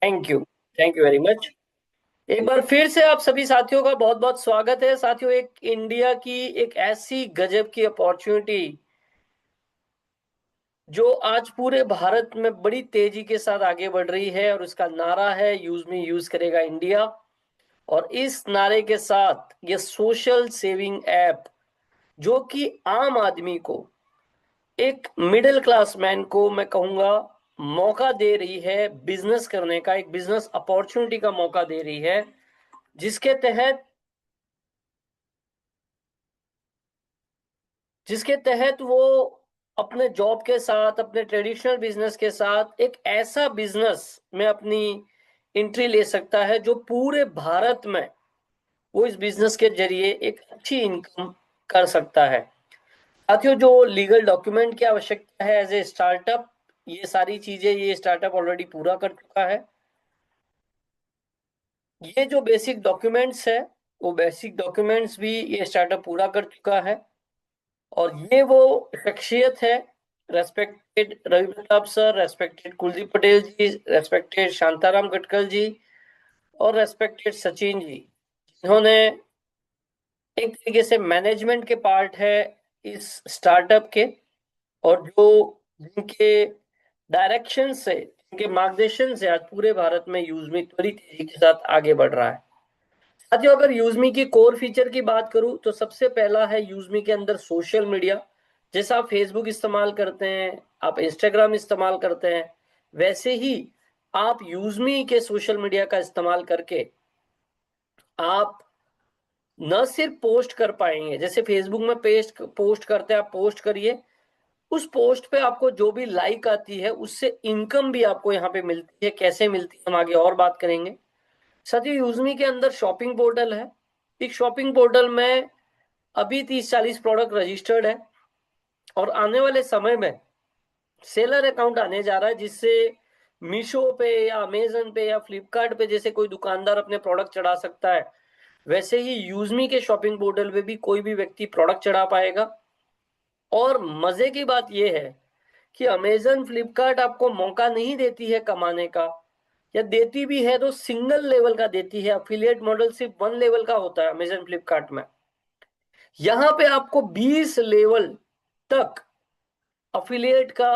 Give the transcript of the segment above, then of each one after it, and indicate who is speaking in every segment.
Speaker 1: Thank you very much. एक बार फिर से आप सभी साथियों का बहुत बहुत स्वागत है। साथियों, एक इंडिया की एक ऐसी गजब की अपॉर्चुनिटी जो आज पूरे भारत में बड़ी तेजी के साथ आगे बढ़ रही है, और उसका नारा है यूज मी यूज करेगा इंडिया। और इस नारे के साथ ये सोशल सेविंग ऐप, जो कि आम आदमी को, एक मिडिल क्लास मैन को मैं कहूंगा, मौका दे रही है बिजनेस करने का, एक बिजनेस अपॉर्चुनिटी का मौका दे रही है, जिसके तहत जिसके तहत वो अपने जॉब के साथ, अपने ट्रेडिशनल बिजनेस के साथ एक ऐसा बिजनेस में अपनी एंट्री ले सकता है जो पूरे भारत में वो इस बिजनेस के जरिए एक अच्छी इनकम कर सकता है। साथियों, जो लीगल डॉक्यूमेंट की आवश्यकता है एज ए स्टार्टअप, ये सारी चीजें ये स्टार्टअप ऑलरेडी पूरा कर चुका है। ये जो बेसिक डॉक्यूमेंट्स है, वो बेसिक डॉक्यूमेंट्स भी ये स्टार्टअप पूरा कर चुका है। और ये वो शख्सियत है, respected Ravi Pratap sir, respected Kuldeep Patel ji, respected Shantaram Gatkal ji, और रेस्पेक्टेड सचिन जी, जिन्होंने एक तरीके से मैनेजमेंट के पार्ट है इस स्टार्टअप के, और जो जिनके डायरेक्शन से, जिनके मार्गदर्शन से आज पूरे भारत में यूजमी बड़ी तेजी के साथ आगे बढ़ रहा है। साथियों, अगर यूजमी की कोर फीचर की बात करूं तो सबसे पहला है यूजमी के अंदर सोशल मीडिया। जैसा आप फेसबुक इस्तेमाल करते हैं, आप इंस्टाग्राम इस्तेमाल करते हैं, वैसे ही आप यूजमी के सोशल मीडिया का इस्तेमाल करके आप न सिर्फ पोस्ट कर पाएंगे, जैसे फेसबुक में पेस्ट पोस्ट करते हैं, आप पोस्ट करिए, उस पोस्ट पे आपको जो भी लाइक आती है उससे इनकम भी आपको यहाँ पे मिलती है। कैसे मिलती है हम आगे और बात करेंगे। साथियों, यूजमी के अंदर शॉपिंग पोर्टल है। एक शॉपिंग पोर्टल में अभी 30-40 प्रोडक्ट रजिस्टर्ड है, और आने वाले समय में सेलर अकाउंट आने जा रहा है, जिससे मीशो पे या अमेजन पे या फ्लिपकार्ट पे जैसे कोई दुकानदार अपने प्रोडक्ट चढ़ा सकता है, वैसे ही यूजमी के शॉपिंग पोर्टल पे भी कोई भी व्यक्ति प्रोडक्ट चढ़ा पाएगा। और मजे की बात यह है कि अमेजन फ्लिपकार्ट आपको मौका नहीं देती है कमाने का, या देती भी है तो सिंगल लेवल का देती है। अफिलिएट मॉडल सिर्फ 1 लेवल का होता है अमेजन फ्लिपकार्ट में। यहां पे आपको 20 लेवल तक अफिलिएट का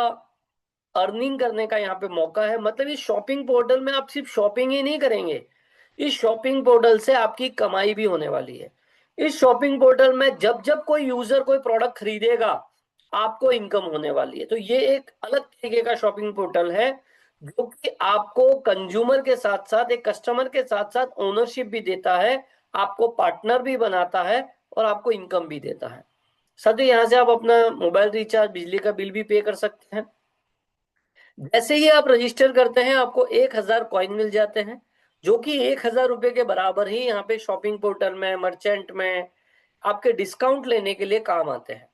Speaker 1: अर्निंग करने का यहाँ पे मौका है। मतलब इस शॉपिंग पोर्टल में आप सिर्फ शॉपिंग ही नहीं करेंगे, इस शॉपिंग पोर्टल से आपकी कमाई भी होने वाली है। इस शॉपिंग पोर्टल में जब जब कोई यूजर कोई प्रोडक्ट खरीदेगा, आपको इनकम होने वाली है। तो ये एक अलग तरीके का शॉपिंग पोर्टल है, जो कि आपको कंज्यूमर के साथ साथ, एक कस्टमर के साथ साथ ओनरशिप भी देता है, आपको पार्टनर भी बनाता है, और आपको इनकम भी देता है। साथ ही यहाँ से आप अपना मोबाइल रिचार्ज, बिजली का बिल भी पे कर सकते हैं। जैसे ही आप रजिस्टर करते हैं, आपको 1,000 कॉइन मिल जाते हैं, जो कि 1,000 रुपए के बराबर ही यहाँ पे शॉपिंग पोर्टल में, मर्चेंट में आपके डिस्काउंट लेने के लिए काम आते हैं।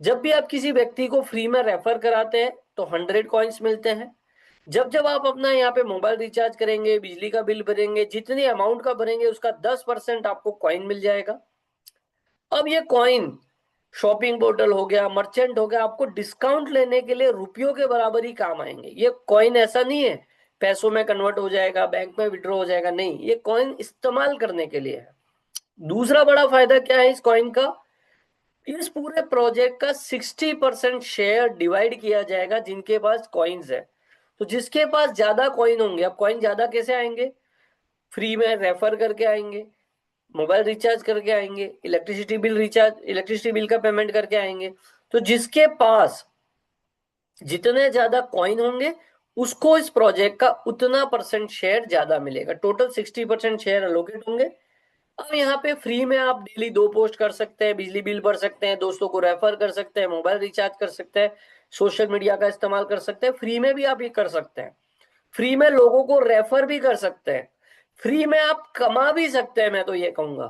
Speaker 1: जब भी आप किसी व्यक्ति को फ्री में रेफर कराते हैं तो 100 कॉइन्स मिलते हैं। जब जब आप अपना यहाँ पे मोबाइल रिचार्ज करेंगे, बिजली का बिल भरेंगे, जितनी अमाउंट का भरेंगे उसका 10% आपको कॉइन मिल जाएगा। अब ये कॉइन, शॉपिंग पोर्टल हो गया, मर्चेंट हो गया, आपको डिस्काउंट लेने के लिए रुपयों के बराबर ही काम आएंगे। ये कॉइन ऐसा नहीं है पैसों में कन्वर्ट हो जाएगा, बैंक में विड्रॉ हो जाएगा, नहीं, ये कॉइन इस्तेमाल करने के लिए है। दूसरा बड़ा फायदा क्या है इस कॉइन का, इस पूरे प्रोजेक्ट का 60% शेयर डिवाइड किया जाएगा जिनके पास कॉइन्स है। तो जिसके पास ज्यादा कॉइन होंगे, अब कॉइन ज्यादा कैसे आएंगे, फ्री में रेफर करके आएंगे, मोबाइल रिचार्ज करके आएंगे, इलेक्ट्रिसिटी बिल का पेमेंट करके आएंगे। तो जिसके पास जितने ज्यादा कॉइन होंगे, उसको इस प्रोजेक्ट का उतना परसेंट शेयर ज्यादा मिलेगा। टोटल 60% शेयर अलोकेट होंगे। अब यहाँ पे फ्री में आप डेली 2 पोस्ट कर सकते हैं, बिजली बिल भर सकते हैं, दोस्तों को रेफर कर सकते हैं, मोबाइल रिचार्ज कर सकते हैं, सोशल मीडिया का इस्तेमाल कर सकते हैं। फ्री में भी आप ये कर सकते हैं, फ्री में लोगों को रेफर भी कर सकते हैं, फ्री में आप कमा भी सकते हैं, मैं तो ये कहूंगा।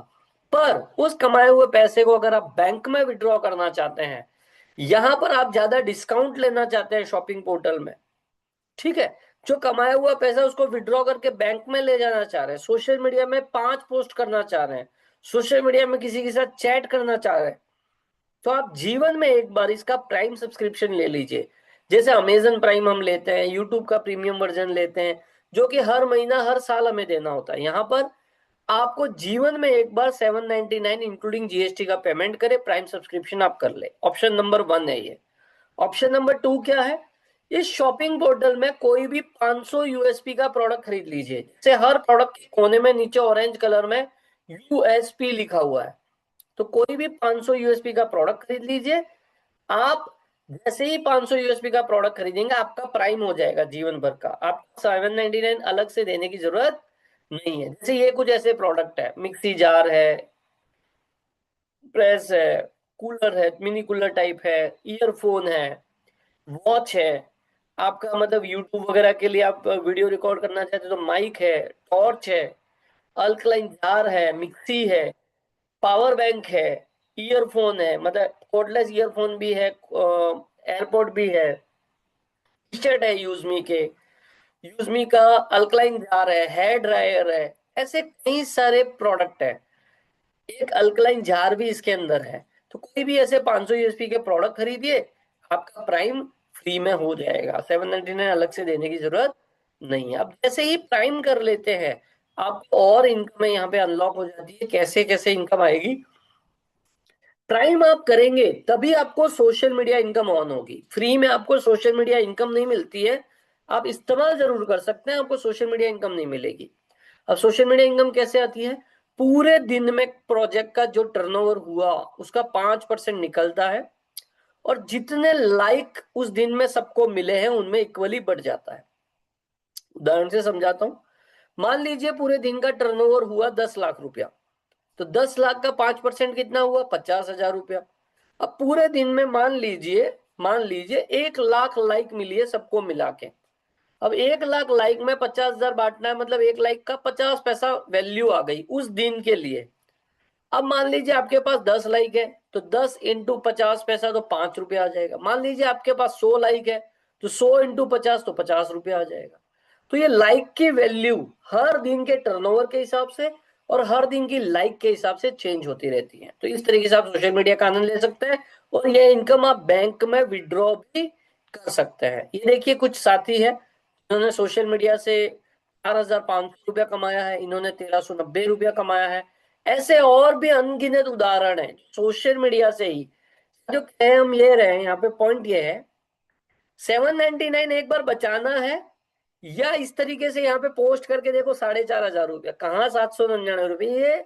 Speaker 1: पर उस कमाए हुए पैसे को अगर आप बैंक में विड्रॉ करना चाहते हैं, यहां पर आप ज्यादा डिस्काउंट लेना चाहते हैं शॉपिंग पोर्टल में, ठीक है, जो कमाया हुआ पैसा उसको विड्रॉ करके बैंक में ले जाना चाह रहे हैं, सोशल मीडिया में 5 पोस्ट करना चाह रहे हैं, सोशल मीडिया में किसी के साथ चैट करना चाह रहे हैं, तो आप जीवन में एक बार इसका प्राइम सब्सक्रिप्शन ले लीजिए। जैसे अमेजन प्राइम हम लेते हैं, यूट्यूब का प्रीमियम वर्जन लेते हैं, जो कि हर महीना हर साल हमें देना होता है। यहाँ पर आपको जीवन में एक बार 799 इंक्लूडिंग जीएसटी का पेमेंट करे, प्राइम सब्सक्रिप्शन आप कर ले। ऑप्शन नंबर 1 है ये। ऑप्शन नंबर 2 क्या है? इस शॉपिंग पोर्टल में कोई भी 500 यूएसपी का प्रोडक्ट खरीद लीजिए। जैसे हर प्रोडक्ट के कोने में नीचे ऑरेंज कलर में यूएसपी लिखा हुआ है, तो कोई भी 500 यूएसपी का प्रोडक्ट खरीद लीजिए। आप जैसे ही 500 यूएसपी का प्रोडक्ट खरीदेंगे आपका प्राइम हो जाएगा जीवन भर का, आपको 799 अलग से देने की जरूरत नहीं है। जैसे ये कुछ ऐसे प्रोडक्ट है, मिक्सी जार है, प्रेस है, कूलर है, मिनी कूलर टाइप है, ईयरफोन है, वॉच है, आपका मतलब यूट्यूब वगैरह के लिए आप वीडियो रिकॉर्ड करना चाहते हो तो माइक है, टॉर्च है, अल्कलाइन जार है, मिक्सी है, पावर बैंक है, ईयरफोन है, मतलब कोडलेस ईयरफोन भी है, एयरपोर्ट भी है, टी शर्ट है यूजमी के, यूजमी का अल्कलाइन जार है, हेयर ड्रायर है, ऐसे कई सारे प्रोडक्ट है। एक अल्कलाइन जार भी इसके अंदर है। तो कोई भी ऐसे 500 यूएसपी के प्रोडक्ट खरीदिए, आपका प्राइम फ्री में हो जाएगा, 799 अलग से देने की जरूरत नहीं है। अब जैसे ही प्राइम कर लेते हैं, आपको और इनकम यहाँ पे अनलॉक हो जाती है। कैसे कैसे इनकम आएगी? प्राइम आप करेंगे तभी आपको सोशल मीडिया इनकम ऑन होगी। फ्री में आपको सोशल मीडिया इनकम नहीं मिलती है, आप इस्तेमाल जरूर कर सकते हैं, आपको सोशल मीडिया इनकम नहीं मिलेगी। अब सोशल मीडिया इनकम कैसे आती है? पूरे दिन में प्रोजेक्ट का जो टर्नओवर हुआ उसका 5% निकलता है, और जितने लाइक उस दिन में सबको मिले हैं उनमें इक्वली बढ़ जाता है। उदाहरण से समझाता हूं। मान लीजिए पूरे दिन का टर्नओवर हुआ 10 लाख रुपया, तो 10 लाख का 5% कितना हुआ? 50,000 रुपया। अब पूरे दिन में मान लीजिए 1 लाख लाइक मिली है सबको मिला के। अब 1 लाख लाइक में 50,000 बांटना है, मतलब 1 लाइक का 50 पैसा वैल्यू आ गई उस दिन के लिए। अब मान लीजिए आपके पास 10 लाइक है, तो 10 × 50 पैसा तो 5 रुपया आ जाएगा। मान लीजिए आपके पास 100 लाइक है, तो 100 × 50 तो 50 रुपया आ जाएगा। तो ये लाइक की वैल्यू हर दिन के टर्नओवर के हिसाब से और हर दिन की लाइक के हिसाब से चेंज होती रहती है। तो इस तरीके से आप सोशल मीडिया का आनंद ले सकते हैं, और ये इनकम आप बैंक में विड्रॉ भी कर सकते हैं। ये देखिए कुछ साथी है, इन्होंने सोशल मीडिया से 4,500 रुपया कमाया है, इन्होंने 1,390 रुपया कमाया है। ऐसे और भी अनगिनत उदाहरण है सोशल मीडिया से ही। जो कहे हम ये रहे हैं, यहाँ पे पॉइंट ये है, 799 एक बार बचाना है, या इस तरीके से यहाँ पे पोस्ट करके देखो 4,500 रुपया, कहाँ 799 रुपये, ये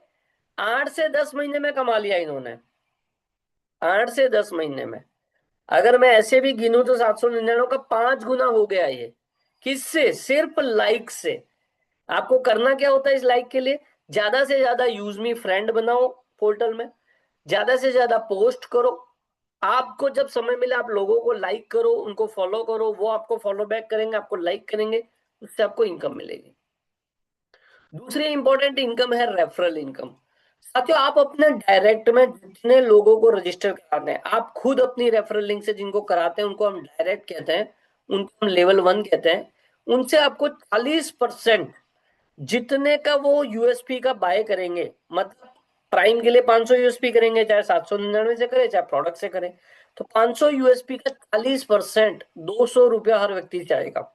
Speaker 1: 8 से 10 महीने में कमा लिया इन्होंने। 8 से 10 महीने में अगर मैं ऐसे भी गिनूं तो 799 का 5 गुना हो गया ये। किससे? सिर्फ लाइक से। आपको करना क्या होता है इस लाइक के लिए? ज्यादा से ज्यादा यूज मी फ्रेंड बनाओ पोर्टल में, ज्यादा से ज्यादा पोस्ट करो। आपको जब समय मिले आप लोगों को लाइक करो, उनको फॉलो करो, वो आपको फॉलो बैक करेंगे, आपको लाइक करेंगे, उससे आपको इनकम मिलेगी। दूसरी इंपॉर्टेंट इनकम है रेफरल इनकम। साथियों, आप अपने डायरेक्ट में जितने लोगों को रजिस्टर कराते हैं, आप खुद अपनी रेफरल लिंक से जिनको कराते हैं उनको हम डायरेक्ट कहते हैं, उनको हम लेवल 1 कहते हैं। उनसे आपको 40% जितने का वो यूएसपी का बाय करेंगे, मतलब प्राइम के लिए 500 यूएसपी करेंगे, चाहे 799 से करें चाहे प्रोडक्ट से करें, तो 500 यूएसपी का 40% 200 रुपया हर व्यक्ति से आएगा।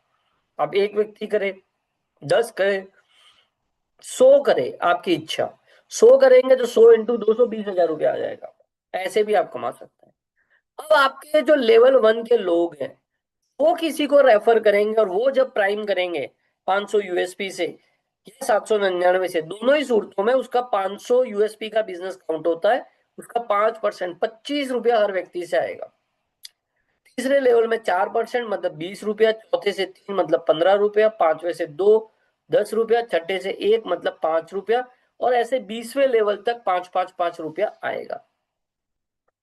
Speaker 1: अब एक व्यक्ति करे, 10 करे, 100 करे, आपकी इच्छा। 100 करेंगे तो 100 × 200 20,000 रुपया आ जाएगा। ऐसे भी आप कमा सकते हैं। अब आपके जो लेवल 1 के लोग हैं, वो किसी को रेफर करेंगे, और वो जब प्राइम करेंगे 500 यूएसपी से या 799 से, दोनों ही सूरतों में उसका 500 यूएसपी का बिजनेस काउंट होता है। उसका 5% 25 रुपया हर व्यक्ति से आएगा। तीसरे लेवल में 4% मतलब 20 रुपया, चौथे से 3 मतलब 15 रुपया, पांचवे से 2 10 रुपया, छठे से 1 मतलब 5 रुपया, और ऐसे 20वें लेवल तक 5 5 5 रुपया आएगा।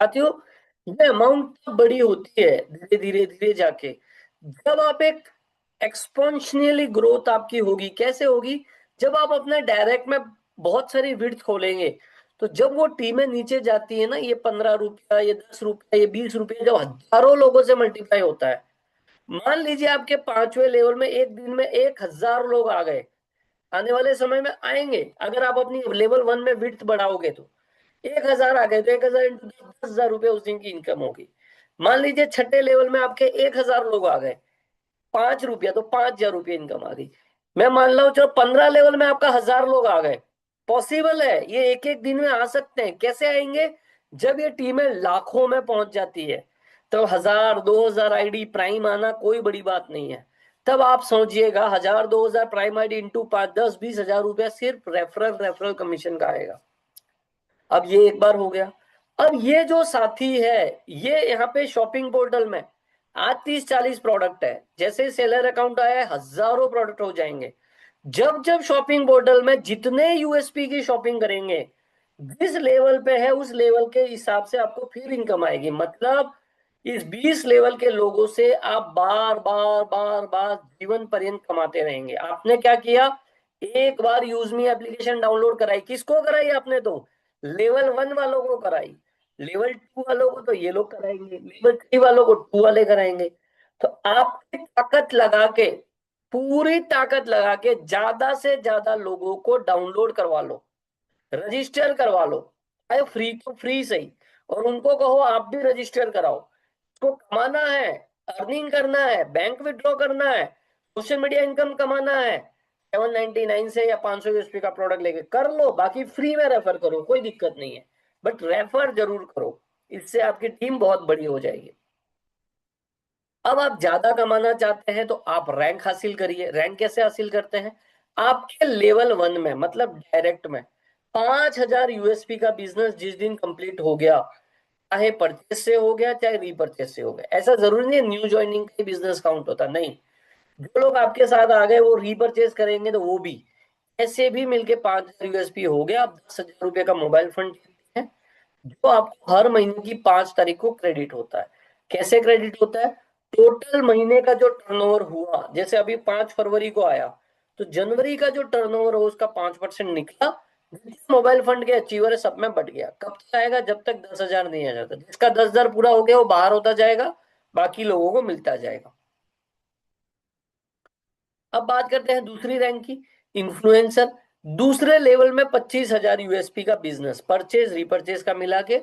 Speaker 1: साथियों, ये अमाउंट बड़ी होती है धीरे धीरे धीरे जाके, जब आप एक एक्सपोनेंशियली ग्रोथ आपकी होगी। कैसे होगी? जब आप अपने डायरेक्ट में बहुत सारी विड्थ खोलेंगे, तो जब वो टीमें नीचे जाती है ना, ये 15 रुपया, ये 10 रुपया, ये 20 रुपया, जब हजारों लोगों से मल्टीप्लाई होता है। मान लीजिए आपके 5वें लेवल में एक दिन में 1,000 लोग आ गए, आने वाले समय में आएंगे, अगर आप अपनी लेवल 1 में विड्थ बढ़ाओगे तो 1,000 आ गए, तो 1,000 इंटू 10,000 रुपये उस दिन की इनकम होगी। मान लीजिए छठे लेवल में आपके 1,000 लोग आ गए, 5 रुपया, तो 5,000 रुपये इनकम आ गई। मैं मान लो चलो 15 लेवल में आपका 1000 लोग आ गए, पॉसिबल है, ये एक एक दिन में आ सकते हैं। कैसे आएंगे? जब ये टीमें लाखों में पहुंच जाती है, तब 1000 2000 आईडी प्राइम आना कोई बड़ी बात नहीं है। तब आप सोचिएगा 1000 2000 प्राइम आईडी इंटू 5 10 20 हजार रुपया सिर्फ रेफरल रेफरल कमीशन का आएगा। अब ये एक बार हो गया। अब ये जो साथी है, ये यहाँ पे शॉपिंग पोर्टल में आज 30 40 प्रोडक्ट है, जैसे सेलर अकाउंट आया है हजारों प्रोडक्ट हो जाएंगे। जब जब शॉपिंग पोर्टल में जितने यूएसपी की शॉपिंग करेंगे, जिस लेवल पे है उस लेवल के हिसाब से आपको फिर इनकम आएगी। मतलब इस 20 लेवल के लोगों से आप बार बार बार बार जीवन पर्यंत कमाते रहेंगे। आपने क्या किया? एक बार यूजमी एप्लीकेशन डाउनलोड कराई, किसको कराई आपने? तो लेवल 1 वालों को कराई, लेवल 2 वालों को तो ये लोग कराएंगे, लेवल 3 वालों को 2 वाले कराएंगे। तो आप ताकत लगा के, पूरी ताकत लगा के ज्यादा से ज्यादा लोगों को डाउनलोड करवा लो, रजिस्टर करवा लो। अरे फ्री तो फ्री सही, और उनको कहो आप भी रजिस्टर कराओ। इसको कमाना है, अर्निंग करना है, बैंक विड्रॉ करना है, सोशल मीडिया इनकम कमाना है, 799 से या 500 यूएसपी का प्रोडक्ट लेके कर लो, बाकी फ्री में रेफर करो, कोई दिक्कत नहीं है। बट रेफर जरूर करो, इससे आपकी टीम बहुत बड़ी हो जाएगी। अब आप ज्यादा कमाना चाहते हैं तो आप रैंक हासिल करिए। रैंक कैसे हासिल करते हैं? आपके लेवल 1 में, मतलब डायरेक्ट में 5000 यूएसपी का बिजनेस जिस दिन कंप्लीट हो गया, चाहे परचेस से हो गया चाहे रीपरचेस से हो गया, ऐसा जरूरी नहीं है न्यू ज्वाइनिंग का बिजनेस काउंट होता नहीं। जो लोग आपके साथ आ गए वो रीपरचेस करेंगे तो वो भी, ऐसे भी मिलके 5000 यूएसपी हो गया। आप 10,000 रुपए का मोबाइल फंड है, जो आपको हर महीने की 5 तारीख को क्रेडिट होता है। कैसे क्रेडिट होता है? टोटल महीने का जो टर्नओवर हुआ, जैसे अभी 5 फरवरी को आया, तो जनवरी का जो टर्नओवर हो उसका 5% निकला, मोबाइल फंड के अचीवर है सब में बट गया। कब तक आएगा? जब तक 10,000 नहीं आ जाता। जिसका 10,000 पूरा हो गया वो बाहर होता जाएगा, बाकी लोगों को मिलता जाएगा। अब बात करते हैं दूसरी रैंक की, इन्फ्लुएंसर। दूसरे लेवल में 25,000 यूएसपी का बिजनेस, परचेज रिपर्चेज का मिला के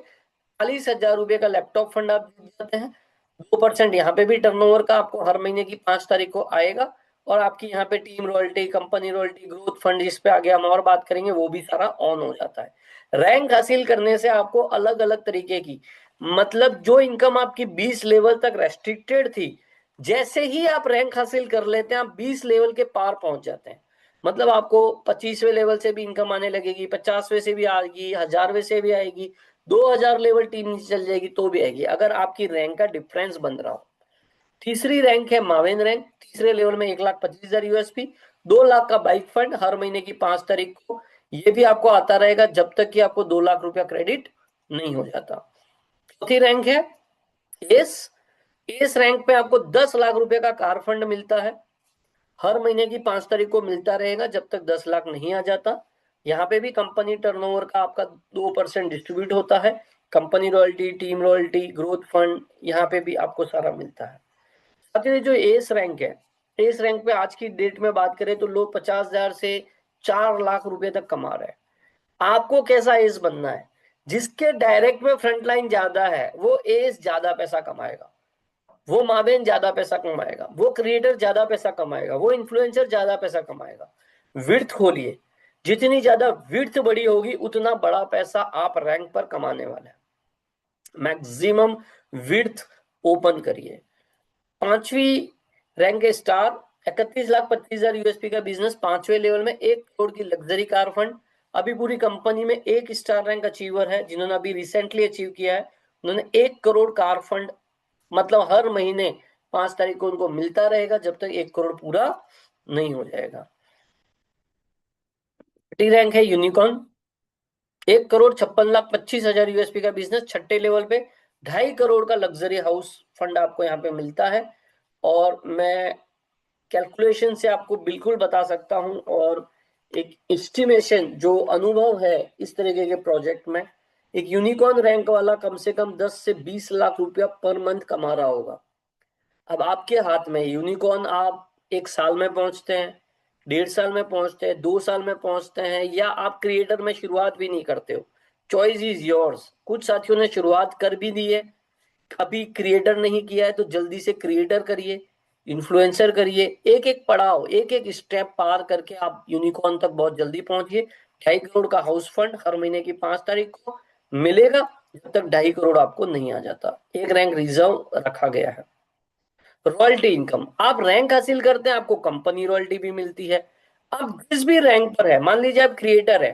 Speaker 1: 40,000 रुपए का लैपटॉप फंड आप दे जाते हैं। 2% यहाँ पे भी टर्नओवर का आपको हर महीने की 5 तारीख को आएगा। और आपकी यहाँ पे team royalty, company royalty, growth fund, जिस पे आगे हम और बात करेंगे, वो भी सारा ऑन हो जाता है। रैंक हासिल करने से आपको अलग अलग तरीके की, मतलब जो इनकम आपकी 20 लेवल तक रेस्ट्रिक्टेड थी, जैसे ही आप रैंक हासिल कर लेते हैं आप 20 लेवल के पार पहुंच जाते हैं। मतलब आपको 25वें लेवल से भी इनकम आने लगेगी, 50वें से भी आएगी, 1000वें से भी आएगी, 2000 लेवल टीम नीचे चल जाएगी तो भी आएगी, अगर आपकी रैंक का डिफरेंस बन रहा हो। तीसरी रैंक है मावेन रैंक। तीसरे लेवल में 1,25,000 यूएसपी, 2 लाख का बाइक फंड हर महीने की 5 तारीख को। ये भी आपको आता रहेगा जब तक कि आपको 2 लाख रुपया क्रेडिट नहीं हो जाता। चौथी रैंक है एस। एस रैंक पे आपको 10 लाख रुपए का कार फंड मिलता है, हर महीने की 5 तारीख को मिलता रहेगा जब तक 10 लाख नहीं आ जाता। यहाँ पे भी कंपनी टर्नओवर का आपका 2% डिस्ट्रीब्यूट होता है। Company royalty, team royalty, growth fund, यहाँ पे भी आपको सारा मिलता है। साथ ही जो एस रैंक है, एस रैंक पे आज की डेट में बात करें तो लोग 50,000 से 4 लाख रुपए तक कमा रहे हैं। आपको कैसा एस बनना है? जिसके डायरेक्ट में फ्रंट लाइन ज्यादा है वो एस ज्यादा पैसा कमाएगा, वो मावेन ज्यादा पैसा कमाएगा, वो क्रिएटर ज्यादा पैसा कमाएगा, वो इन्फ्लुएंसर ज्यादा पैसा कमाएगा। विड्थ खोलिए, जितनी ज्यादा विड्थ बड़ी होगी उतना बड़ा पैसा आप रैंक पर कमाने वाले हैं। मैक्सिमम विड्थ ओपन करिए। पांचवी रैंक है स्टार। 31,25,000 यूएसपी का बिजनेस, 5वें लेवल में 1 करोड़ की लग्जरी कार फंड। अभी पूरी कंपनी में एक स्टार रैंक अचीवर है जिन्होंने अभी रिसेंटली अचीव किया है। उन्होंने 1 करोड़ कार फंड, मतलब हर महीने 5 तारीख को उनको मिलता रहेगा जब तक 1 करोड़ पूरा नहीं हो जाएगा। टी रैंक है यूनिकॉर्न। 1,56,25,000 यूएसपी का बिजनेस, 6ठे लेवल पे 2.5 करोड़ का लग्जरी हाउस फंड आपको यहाँ पे मिलता है। और मैं कैलकुलेशन से आपको बिल्कुल बता सकता हूं, और एक एस्टिमेशन जो अनुभव है इस तरीके के प्रोजेक्ट में, एक यूनिकॉर्न रैंक वाला कम से कम 10 से 20 लाख रुपया पर मंथ कमा रहा होगा। अब आपके हाथ में यूनिकॉर्न, आप 1 साल में पहुंचते हैं, 1.5 साल में पहुंचते हैं, 2 साल में पहुंचते हैं, या आप क्रिएटर में शुरुआत भी नहीं करते हो, चॉइस इज योर्स। कुछ साथियों ने शुरुआत कर भी दी है, अभी क्रिएटर नहीं किया है तो जल्दी से क्रिएटर करिए, इन्फ्लुएंसर करिए, एक एक पड़ाव, एक एक स्टेप पार करके आप यूनिकॉर्न तक बहुत जल्दी पहुंचिए। 2.5 करोड़ का हाउस फंड हर महीने की 5 तारीख को मिलेगा, जब तक 2.5 करोड़ आपको नहीं आ जाता। एक रैंक रिजर्व रखा गया है। रॉयल्टी इनकम, आप रैंक हासिल करते हैं, आपको कंपनी रॉयल्टी भी मिलती है। आप जिस भी रैंक पर है, मान लीजिए आप क्रिएटर है,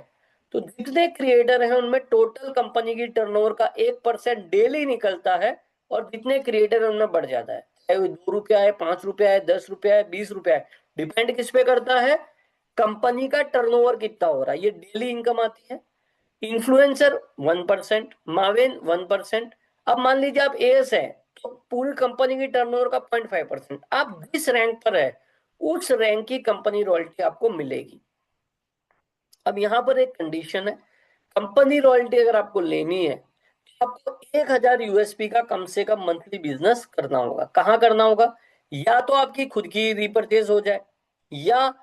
Speaker 1: तो जितने क्रिएटर हैं उनमें टोटल कंपनी की टर्नओवर का 1% डेली निकलता है, और जितने क्रिएटर हैं उनमें बढ़ जाता है, चाहे वो 2 रुपया है, 5 रुपया है, 10 रुपया है, 20 रुपया है, डिपेंड किस पे करता है, कंपनी का टर्नओवर कितना हो रहा है, ये डेली इनकम आती है। Influencer 1%, Maven 1%। अब मान लीजिए आप एएस है, तो पूरी कंपनी की टर्नओवर का 0.5%। आप जिस रैंक पर है उस रैंक की कंपनी रॉयल्टी आपको मिलेगी। अब यहां पर एक कंडीशन है, कंपनी रॉयल्टी अगर आपको लेनी है तो आपको 1,000 यूएसपी का कम से कम मंथली बिजनेस करना होगा। कहाँ करना होगा? या तो आपकी खुद की रिपर्चेज हो जाए, या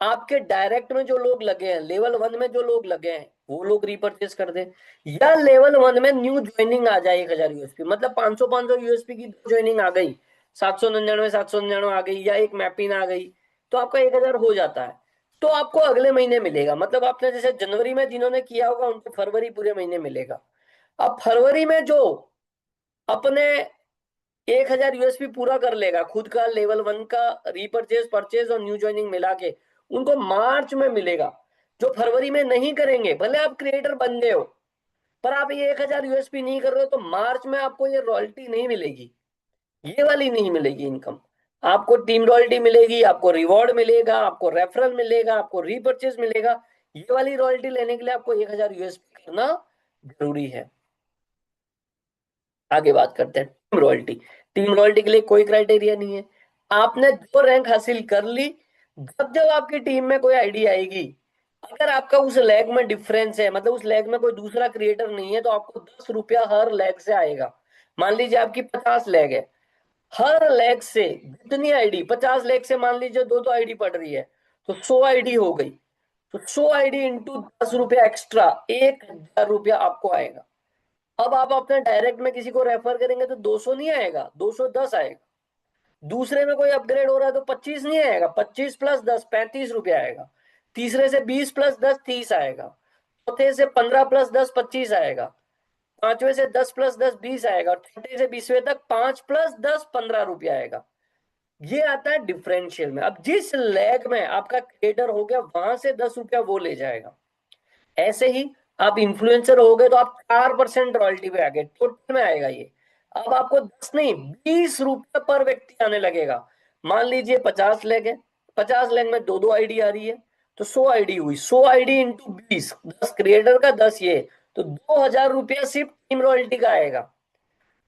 Speaker 1: आपके डायरेक्ट में जो लोग लगे हैं, लेवल 1 में जो लोग लगे हैं वो लोग रिपर्चेज कर दें, या लेवल 1 में न्यू ज्वाइनिंग आ जाए 1,000 यूएसपी, मतलब 500 यूएसपी की ज्वाइनिंग आ गई, 799 आ गई, या एक मैपिन आ गई, तो आपका 1,000 हो जाता है। तो आपको अगले महीने मिलेगा, मतलब आपने जैसे जनवरी में जिन्होंने किया होगा उनको फरवरी पूरे महीने मिलेगा। अब फरवरी में जो अपने 1,000 यूएसपी पूरा कर लेगा खुद का लेवल 1 का रीपरचेज, परचेज और न्यू ज्वाइनिंग मिला के, उनको मार्च में मिलेगा। जो फरवरी में नहीं करेंगे, भले आप क्रिएटर बन गए हो, पर आप ये 1,000 यूएसपी नहीं कर रहे हो, तो मार्च में आपको ये रॉयल्टी नहीं मिलेगी, ये वाली नहीं मिलेगी इनकम। आपको टीम रॉयल्टी मिलेगी, आपको रिवॉर्ड मिलेगा, आपको रेफरल मिलेगा, आपको रीपरचेज मिलेगा। ये वाली रॉयल्टी लेने के लिए आपको 1,000 यूएसपी करना जरूरी है। आगे बात करते हैं टीम रॉयल्टी। टीम रॉयल्टी के लिए कोई क्राइटेरिया नहीं है, आपने जो रैंक हासिल कर ली, जब जब आपकी टीम में कोई आईडी आएगी, अगर आपका उस लैग में डिफरेंस है, मतलब उस लैग में कोई दूसरा क्रिएटर नहीं है, तो आपको 10 रुपया हर लैग से आएगा। मान लीजिए आपकी 50 लैग है, हर लेग से जितनी आईडी, 50 लेग से मान लीजिए दो तो आईडी पड़ रही है, तो 100 आईडी हो गई, तो 100 आईडी इंटू 10 रुपया एक्स्ट्रा, 1,000 रुपया आपको आएगा। अब आप अपने डायरेक्ट में किसी को रेफर करेंगे तो 200 नहीं आएगा, 210 आएगा। दूसरे में कोई अपग्रेड हो रहा है तो 25 नहीं आएगा, 25 प्लस 10 35 रुपया आएगा। तीसरे से 20 प्लस 10 30 आएगा। चौथे से 15 प्लस 10 25 आएगा। पांचवे से 10 प्लस 10 20 आएगा, और छठे से 20वें तक 5 प्लस 10 15 रुपया आएगा। ये आता है डिफरेंशियल में। अब जिस लैग में आपका क्रिएटर हो गया, वहां से 10 रुपया वो ले जाएगा। ऐसे ही आप इन्फ्लुएंसर हो गए तो आप 4% रॉयल्टी पे आ गए, टोटल में आएगा ये। अब आपको 10 नहीं 20 रुपया पर व्यक्ति आने लगेगा। मान लीजिए 50 लैग है, 50 लैग में दो दो आईडी आ रही है, तो 100 आईडी हुई, 100 आईडी इंटू 20, 10 क्रिएटर का 10 ये, तो 2,000 रुपया सिर्फ टीम रॉयल्टी का आएगा।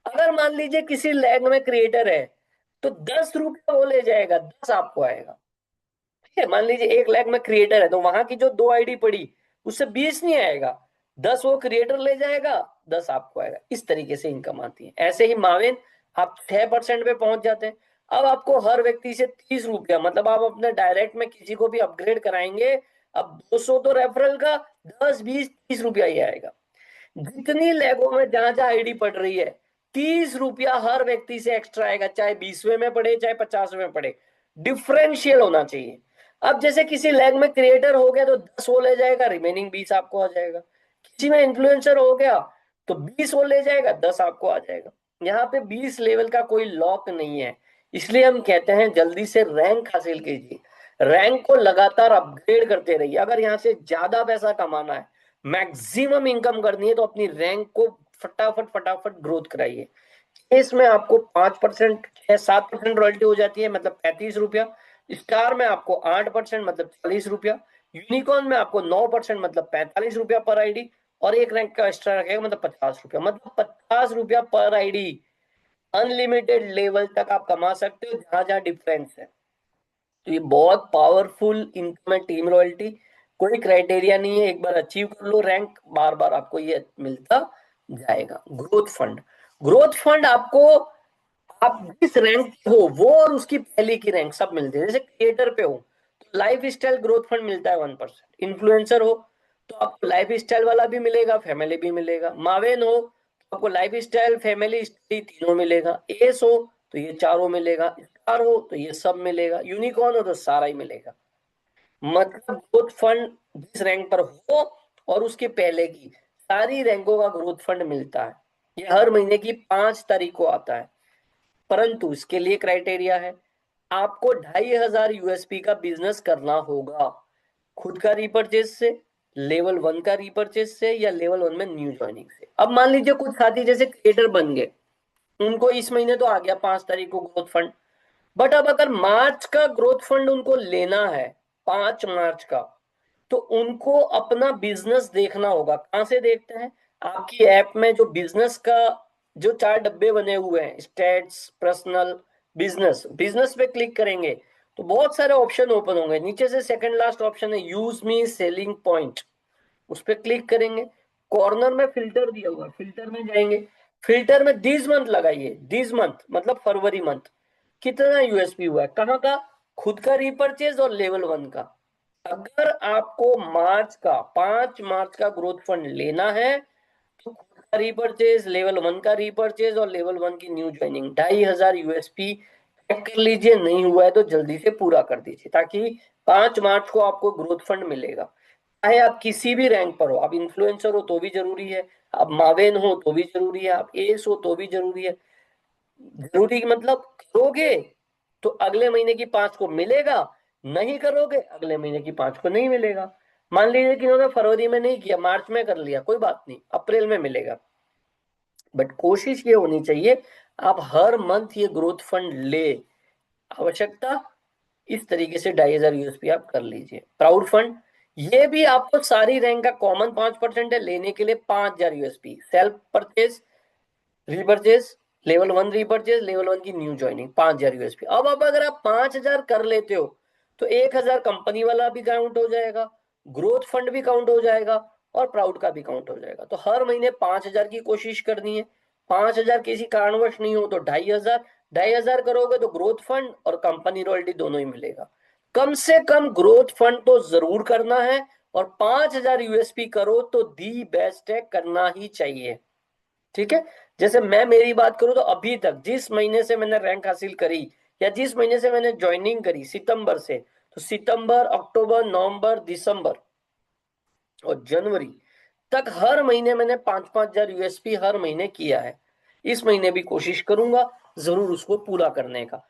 Speaker 1: अगर मान लीजिए किसी लैग में क्रिएटर है, तो 10 रुपया वो ले जाएगा, 10 आपको आएगा। ठीक है, मान लीजिए 1 लाख में क्रिएटर है, तो वहां की जो दो आईडी पड़ी उससे 20 नहीं आएगा, 10 वो क्रिएटर ले जाएगा, 10 आपको आएगा। इस तरीके से इनकम आती है। ऐसे ही माविन, आप 6% पे पहुंच जाते हैं। अब आपको हर व्यक्ति से 30 रुपया, मतलब आप अपने डायरेक्ट में किसी को भी अपग्रेड कराएंगे, अब 200 तो रेफरल का, 10 20 30 रुपया ही आएगा। जितनी लैबों में जहां जहां आईडी पड़ रही है, 30 रुपया हर व्यक्ति से एक्स्ट्रा आएगा, चाहे 20वें में पड़े चाहे 50वें में पड़े, डिफरेंशियल होना चाहिए। अब जैसे किसी लैग में क्रिएटर हो गया तो 10 वो ले जाएगा, रिमेनिंग 20 आपको आ जाएगा। किसी में इन्फ्लुएंसर हो गया तो 20 वो ले जाएगा, 10 आपको आ जाएगा। यहाँ पे 20 लेवल का कोई लॉक नहीं है, इसलिए हम कहते हैं जल्दी से रैंक हासिल कीजिए, रैंक को लगातार अपग्रेड करते रहिए। अगर यहाँ से ज्यादा पैसा कमाना है, मैक्सिमम इनकम करनी है, तो अपनी रैंक को फटाफट फटाफट ग्रोथ कराइए। इसमें आपको 5% 6-7% रॉयल्टी हो जाती है, मतलब 35 रुपया। स्टार में आपको 8% मतलब 40 रुपया। यूनिकॉर्न में आपको 9% मतलब 45 रुपया पर आईडी, और एक रैंक का एक्स्ट्रा रखेगा मतलब 50 रुपया, मतलब 50 रुपया पर आईडी। अनलिमिटेड लेवल तक आप कमा सकते हो, जहां जहां डिफरेंस है। तो ये बहुत पावरफुल इनकम है टीम रॉयल्टी। कोई क्राइटेरिया नहीं है, एक बार अचीव कर लो रैंक, बार बार आपको ये मिलता जाएगा। ग्रोथ फंड, ग्रोथ फंड आपको, आप जिस रैंक पे हो वो और उसकी पहले की रैंक सब मिलते हैं। जैसे क्रिएटर पे हो तो लाइफ स्टाइल ग्रोथ फंड मिलता है 1%। इन्फ्लुएंसर हो तो आपको लाइफ स्टाइल वाला भी मिलेगा, फैमिली भी मिलेगा। मावेन हो तो आपको लाइफ स्टाइल, फैमिली स्टडी तीनों मिलेगा। एस हो तो ये चारों मिलेगा। स्टार हो तो ये सब मिलेगा, यूनिकॉर्न हो तो सारा ही मिलेगा। मतलब ग्रोथ फंड जिस रैंक पर हो और उसके पहले की सारी रैंकों का ग्रोथ फंड मिलता है। ये हर महीने की 5 तारीख को आता है, परंतु इसके लिए क्राइटेरिया है, आपको 2500 यूएसपी का बिजनेस करना होगा, खुद का रिपर्चेज से, लेवल 1 का रिपर्चेज से, या लेवल 1 में न्यू ज्वाइनिंग से। अब मान लीजिए कुछ साथी जैसे क्रिएटर बन गए, उनको इस महीने तो आ गया 5 तारीख को ग्रोथ फंड, बट अब अगर मार्च का ग्रोथ फंड उनको लेना है, 5 मार्च का, तो उनको अपना बिजनेस देखना होगा। कहां से देखते हैं? आपकी ऐप में जो बिजनेस का जो 4 डब्बे बने हुए हैं, स्टेट्स, पर्सनल, बिजनेस, बिजनेस पे क्लिक करेंगे तो बहुत सारे ऑप्शन ओपन होंगे। नीचे से सेकंड लास्ट ऑप्शन है यूज मी सेलिंग पॉइंट, उस पर क्लिक करेंगे। कॉर्नर में फिल्टर दिया हुआ, फिल्टर में जाएंगे, फिल्टर में दिस मंथ लगाइए, दिस मंथ मतलब फरवरी मंथ, कितना यूएसपी हुआ है, कहाँ का, खुद का रिपर्चेज और लेवल 1 का। अगर आपको मार्च का 5 मार्च का ग्रोथ फंड लेना है तो खुद का रिपर्चेज, लेवल 1 का रिपर्चेज और लेवल 1 की न्यू ज्वाइनिंग 2500 यूएसपी पैक कर लीजिए। नहीं हुआ है तो जल्दी से पूरा कर दीजिए, ताकि 5 मार्च को आपको ग्रोथ फंड मिलेगा। चाहे आप किसी भी रैंक पर हो, आप इन्फ्लुएंसर हो तो भी जरूरी है, आप मावेन हो तो भी जरूरी है, आप एस हो तो भी जरूरी है। जरूरी मतलब करोगे तो अगले महीने की 5 को मिलेगा, नहीं करोगे अगले महीने की 5 को नहीं मिलेगा। मान लीजिए कि उन्होंने फरवरी में नहीं किया, मार्च में कर लिया, कोई बात नहीं, अप्रैल में मिलेगा। बट कोशिश ये होनी चाहिए आप हर मंथ ये ग्रोथ फंड ले, आवश्यकता इस तरीके से 2500 यूएसपी आप कर लीजिए। प्राउड फंड ये भी आपको सारी रैंक का कॉमन 5% है, लेने के लिए 5000 USP, self purchase, repurchase, level 1 repurchase, level 1 की न्यू ज्वाइनिंग 5000 यूएसपी। अब अगर आप 5000 कर लेते हो तो 1000 कंपनी वाला भी काउंट हो जाएगा, ग्रोथ फंड भी काउंट हो जाएगा और प्राउड का भी काउंट हो जाएगा। तो हर महीने 5000 की कोशिश करनी है। 5000 किसी कारणवश नहीं हो तो 2500, 2500 करोगे तो ग्रोथ फंड और कंपनी रॉयल्टी दोनों ही मिलेगा। कम से कम ग्रोथ फंड तो जरूर करना है, और 5000 यूएसपी करो तो दी बेस्ट है, करना ही चाहिए। ठीक है। जैसे मैं मेरी बात करूं तो अभी तक जिस महीने से मैंने रैंक हासिल करी या जिस महीने से मैंने ज्वाइनिंग करी, सितंबर से, तो सितंबर, अक्टूबर, नवंबर, दिसंबर और जनवरी तक हर महीने मैंने 5-5 हजार यूएसपी हर महीने किया है। इस महीने भी कोशिश करूंगा जरूर उसको पूरा करने का।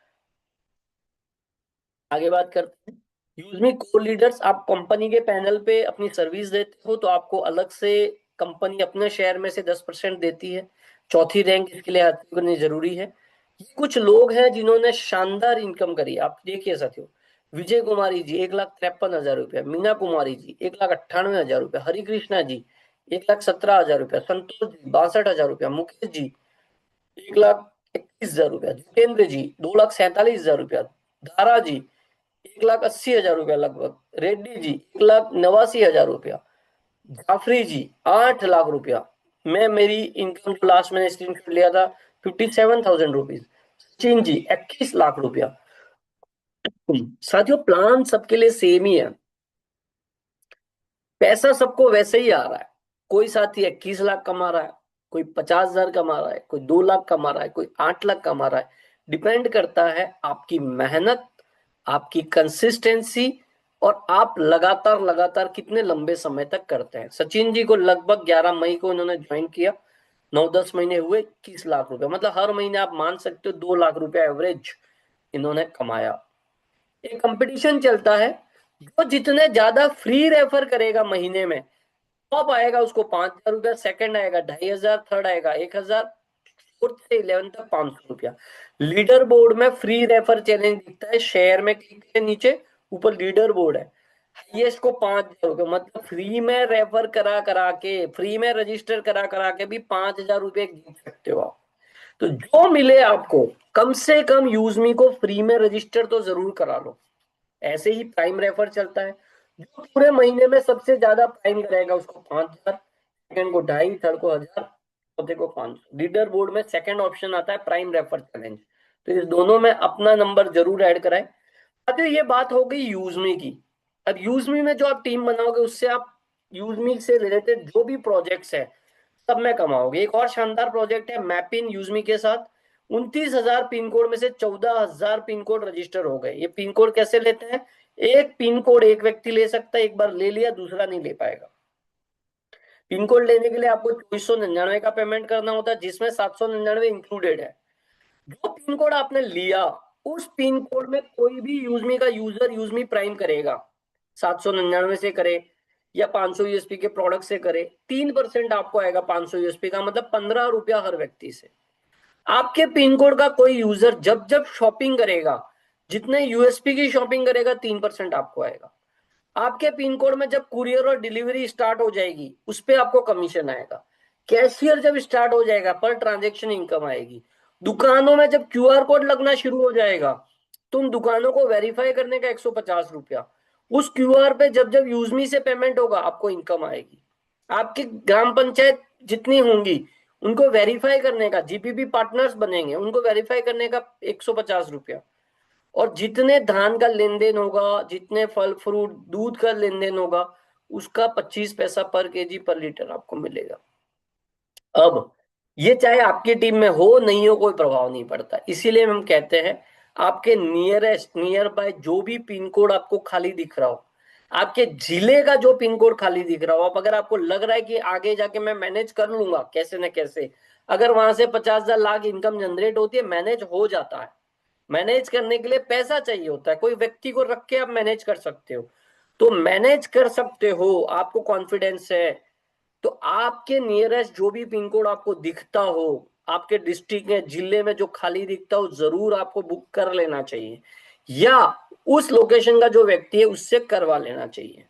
Speaker 1: आगे बात करते हैं। यूजमी कोर लीडर्स, आप कंपनी के पैनल पे अपनी सर्विस देते हो तो आपको अलग से कंपनी अपने शेयर में से 10% देती है। चौथी रैंक इसके लिए हासिल करनी जरूरी है। ये कुछ लोग हैं जिन्होंने शानदार इनकम करी, आप देखिए साथियों। विजय कुमारी जी 1,53,000 रुपया, मीना कुमारी जी 1,98,000 रुपया, हरि कृष्णा जी 1,17,000 रुपया, संतोष जी 62,000 रुपया, मुकेश जी 1,31,000 रुपया, जितेंद्र जी 2,47,000 रुपया, धारा जी 1,80,000 रुपया लगभग, रेड्डी जी 1,89,000 रुपया, जाफरी जी 8 लाख रुपया। मैं मेरी इनकम जो लास्ट मैंने स्क्रीनशॉट लिया था 57,000 रुपीज। सचिन जी 21 लाख रुपया। साथियों प्लान सबके लिए सेम ही है, पैसा सबको वैसे ही आ रहा है। कोई साथी 21 लाख कमा रहा है, कोई 50,000 कमा रहा है, कोई 2 लाख कमा रहा है, कोई 8 लाख कमा रहा है। डिपेंड करता है आपकी मेहनत, आपकी कंसिस्टेंसी, और आप लगातार लगातार कितने लंबे समय तक करते हैं। सचिन जी को लगभग 11 मई को इन्होंने ज्वाइन किया, 9-10 महीने हुए, 21 लाख रुपए, मतलब हर महीने आप मान सकते हो 2 लाख रुपया एवरेज इन्होंने कमाया। एक कंपटीशन चलता है, जो जितने ज्यादा फ्री रेफर करेगा महीने में, टॉप आएगा उसको 5,000 रुपया, सेकंड आएगा 2,500, थर्ड आएगा 1,000, फोर्थ से 11 तक 500 रुपया। लीडर बोर्ड में फ्री रेफर चैलेंज दिखता है, शेयर में क्लिक करें, नीचे ऊपर लीडर बोर्ड है, हाईएस्ट को 5,000 रुपया, मतलब फ्री में रेफर करा करा के, फ्री में रजिस्टर करा करा के भी 5,000 रुपये जीत सकते हो आप। तो जो मिले आपको, कम से कम यूजमी को फ्री में रजिस्टर तो जरूर करा लो। ऐसे ही प्राइम रेफर चलता है, जो पूरे महीने में सबसे ज्यादा प्राइम करेगा उसको 5,000, सेकंड को 2,500, थर्ड को 1,000, चौथे को 500। लीडर बोर्ड में सेकंड ऑप्शन आता है प्राइम रेफर चैलेंज, तो इस दोनों में अपना नंबर जरूर ऐड कराएं। अगर ये बात हो गई यूजमी की। अब यूजमी में जो आप टीम बनाओगे उससे आप यूजमी से रिलेटेड जो भी प्रोजेक्ट्स है सब में कमाओगे। एक और शानदार प्रोजेक्ट है मैपिन यूजमी के साथ, 29,000 पिन कोड में से 14,000 पिन कोड रजिस्टर हो गए। ये पिन कोड कैसे लेते हैं? एक पिन कोड एक व्यक्ति ले सकता है, एक बार ले लिया दूसरा नहीं ले पाएगा। पिन कोड लेने के लिए आपको 2499 का पेमेंट करना होता है, जिसमें 799 इंक्लूडेड है। जो पिन कोड आपने लिया, उस पिन कोड में कोई भी यूजमी का यूजर यूजमी प्राइम करेगा, 799 से करे या 500 यूएसपी के प्रोडक्ट से करे, 3% आपको आएगा 500 यूएसपी का, मतलब 15 रुपया हर व्यक्ति से। आपके पिन कोड का कोई यूजर जब जब शॉपिंग करेगा, जितने यूएसपी की शॉपिंग करेगा, 3% आपको आएगा। आपके पिन कोड में जब कुरियर और डिलीवरी स्टार्ट हो जाएगी, उस पर आपको कमीशन आएगा। कैशियर जब स्टार्ट हो जाएगा, पर ट्रांजेक्शन इनकम आएगी। दुकानों में जब क्यूआर कोड लगना शुरू हो जाएगा, तो उन दुकानों को वेरीफाई करने का 150 रुपया। उस क्यूआर पे जब जब यूजमी से पेमेंट होगा, आपको इनकम आएगी। आपकी ग्राम पंचायत जितनी होंगी, उनको वेरीफाई करने का, जीपीपी पार्टनर्स बनेंगे, उनको वेरीफाई करने का 150 रुपया। और जितने धान का लेन देन होगा, जितने फल फ्रूट दूध का लेन देन होगा, उसका 25 पैसा पर केजी पर लीटर आपको मिलेगा। अब ये चाहे आपकी टीम में हो नहीं हो, कोई प्रभाव नहीं पड़ता। इसीलिए हम कहते हैं, आपके नियरेस्ट नियर बाय जो भी पिन कोड आपको खाली दिख रहा हो, आपके जिले का जो पिन कोड खाली दिख रहा हो, अब अगर आपको लग रहा है कि आगे जाके मैं मैनेज कर लूंगा कैसे न कैसे, अगर वहां से 50,000 लाख इनकम जनरेट होती है, मैनेज हो जाता है। मैनेज करने के लिए पैसा चाहिए होता है, कोई व्यक्ति को रख के आप मैनेज कर सकते हो। तो मैनेज कर सकते हो, आपको कॉन्फिडेंस है, तो आपके नियरेस्ट जो भी पिन कोड आपको दिखता हो, आपके डिस्ट्रिक्ट में जिले में जो खाली दिखता हो, जरूर आपको बुक कर लेना चाहिए, या उस लोकेशन का जो व्यक्ति है उससे करवा लेना चाहिए।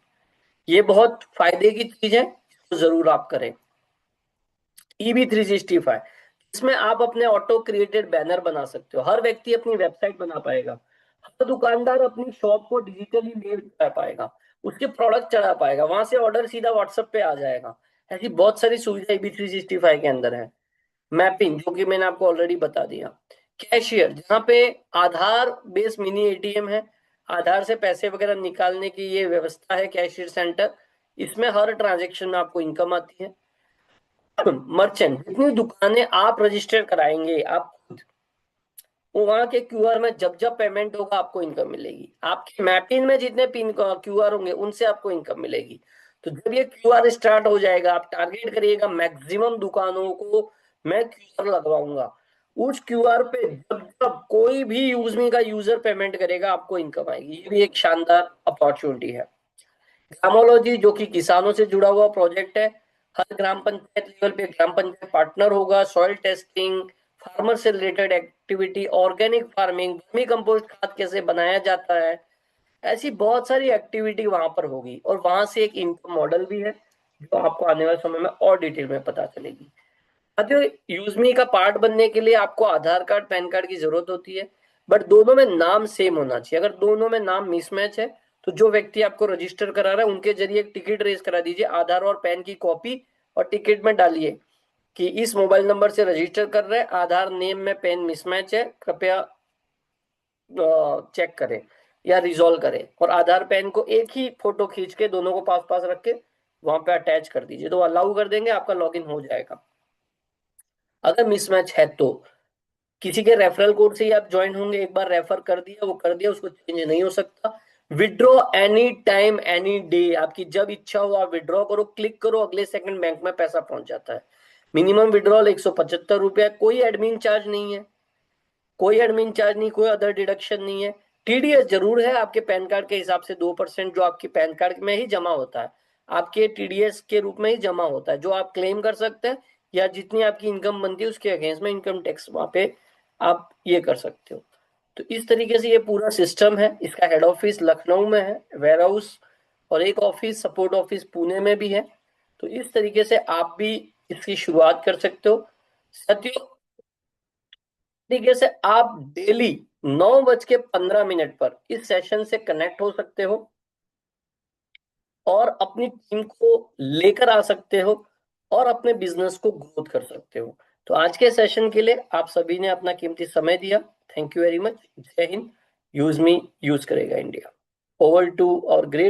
Speaker 1: ये बहुत फायदे की चीज है, तो जरूर आप करें। EB365, इसमें आप अपने ऑटो क्रिएटेड बैनर बना सकते हो। हर व्यक्ति अपनी वेबसाइट बना पाएगा, हर दुकानदार अपनी शॉप को डिजिटली ले जा पाएगा, उसके प्रोडक्ट चढ़ा पाएगा, वहां से ऑर्डर सीधा व्हाट्सएप पे आ जाएगा। ऐसी बहुत सारी सुविधा EB365 के अंदर है। मैपिंग, जो कि मैंने आपको ऑलरेडी बता दिया। कैशियर, जहाँ पे आधार बेस मिनी एटीएम है, आधार से पैसे वगैरह निकालने की ये व्यवस्था है कैशियर सेंटर। इसमें हर ट्रांजेक्शन में आपको इनकम आती है। मर्चेंट, जितनी दुकानें आप रजिस्टर कराएंगे आप खुद, वहां के क्यूआर में जब जब पेमेंट होगा, आपको इनकम मिलेगी। आपके मैपिंग में जितने पिन क्यूआर होंगे, उनसे आपको इनकम मिलेगी। तो जब ये क्यूआर स्टार्ट हो जाएगा, आप टारगेट करिएगा मैक्सिमम दुकानों को मैं क्यूआर लगवाऊंगा। उस क्यूआर पे जब जब कोई भी यूजमी का यूजर पेमेंट करेगा, आपको इनकम आएगी। ये भी एक शानदार अपॉर्चुनिटी है। ग्रामोलॉजी, जो कि किसानों से जुड़ा हुआ प्रोजेक्ट है, हर ग्राम पंचायत लेवल पे ग्राम पंचायत पार्टनर होगा। सॉइल टेस्टिंग, फार्मर से related activity, organic farming, vermi compost खाद कैसे बनाया जाता है, ऐसी बहुत सारी एक्टिविटी वहां पर होगी। और वहां से एक इनकम मॉडल भी है, जो आपको आने वाले समय में और डिटेल में पता चलेगी। साथियों, यूजमी का पार्ट बनने के लिए आपको आधार कार्ड पैन कार्ड की जरूरत होती है, बट दोनों में नाम सेम होना चाहिए। अगर दोनों में नाम मिसमैच है, तो जो व्यक्ति आपको रजिस्टर करा रहा है, उनके जरिए एक टिकट रेज करा दीजिए, आधार और पैन की कॉपी, और टिकट में डालिए कि इस मोबाइल नंबर से रजिस्टर कर रहे हैं, आधार नेम में पेन मिसमैच है, कृपया चेक करें या रिजॉल्व करें। और आधार पैन को एक ही फोटो खींच के दोनों को पास पास रख के वहां पे अटैच कर दीजिए, तो अलाउ कर देंगे, आपका लॉगिन हो जाएगा। अगर मिसमैच है तो किसी के रेफरल कोड से ही आप ज्वाइन होंगे, एक बार रेफर कर दिया, वो कर दिया, उसको चेंज नहीं हो सकता। Withdraw any time any day, आपकी जब इच्छा हो आप विड्रॉ करो, क्लिक करो, अगले सेकंड बैंक में पैसा पहुंच जाता है। मिनिमम विड्रॉल 175 रुपया, कोई एडमिन चार्ज नहीं है, कोई एडमिन चार्ज नहीं, कोई अदर डिडक्शन नहीं है। टीडीएस जरूर है आपके पैन कार्ड के हिसाब से 2%, जो आपके पैन कार्ड में ही जमा होता है, आपके टीडीएस के रूप में ही जमा होता है, जो आप क्लेम कर सकते हैं, या जितनी आपकी इनकम बनती है उसके अगेंस्ट में इनकम टैक्स वहां पे आप ये कर सकते हो। तो इस तरीके से ये पूरा सिस्टम है। इसका हेड ऑफिस लखनऊ में है, वेयर हाउस और एक ऑफिस सपोर्ट ऑफिस पुणे में भी है। तो इस तरीके से आप भी इसकी शुरुआत कर सकते हो। साथियों, तरीके से आप डेली 9:15 पर इस सेशन से कनेक्ट हो सकते हो और अपनी टीम को लेकर आ सकते हो और अपने बिजनेस को ग्रोथ कर सकते हो। तो आज के सेशन के लिए आप सभी ने अपना कीमती समय दिया। Thank you very much. जय हिंद। यूज मी, यूज करेगा इंडिया। ओवर टू और ग्रेट